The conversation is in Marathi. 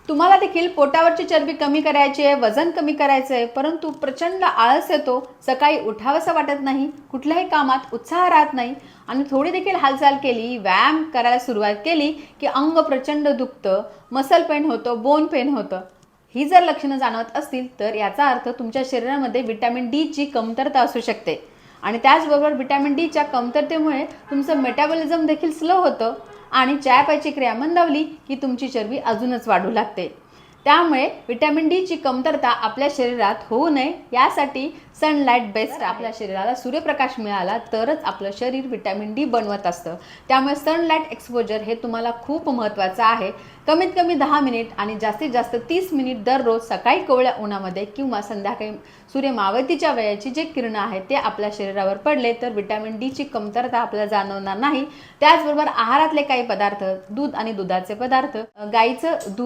तुम्हाला देखील पोटावरची चरबी कमी करायची आहे, वजन कमी करायचं आहे, परंतु प्रचंड आळस येतो, सकाळी उठावंसं वाटत नाही, कुठल्याही कामात उत्साह राहत नाही आणि थोडी देखील हालचाल केली, व्यायाम करायला सुरुवात केली की अंग प्रचंड दुखतं, मसल पेन होतं, बोन पेन होतं. ही जर लक्षणं जाणवत असतील तर याचा अर्थ तुमच्या शरीरामध्ये व्हिटॅमिन डी ची कमतरता असू शकते आणि त्याचबरोबर व्हिटॅमिन डीच्या कमतरतेमुळे तुमचं मेटाबॉलिझम देखील स्लो होतं आणि चयापचय क्रिया मंदावली की तुमची चरबी अजूनच वाढू लागते. त्यामुळे व्हिटॅमिन डी ची कमतरता आपल्या शरीरात होऊ नये यासाठी सनलाईट बेस्ट. आपल्या शरीराला सूर्यप्रकाश मिळाला तरच आपलं शरीर व्हिटॅमिन डी बनवत असतं. त्यामुळे सनलाईट एक्सपोजर हे तुम्हाला खूप महत्त्वाचं आहे. कमीत कमी 10 मिनिट आणि जास्तीत जास्त 30 मिनिट दररोज सकाळी कोवळ्या उन्हामध्ये किंवा संध्याकाळी सूर्य मावळतीच्या वेळेची जे किरणं आहेत ते आपल्या शरीरावर पडले तर व्हिटॅमिन डी ची कमतरता आपल्याला जाणवणार नाही. त्याचबरोबर आहारातले काही पदार्थ, दूध आणि दुधाचे पदार्थ, गाईचं दूध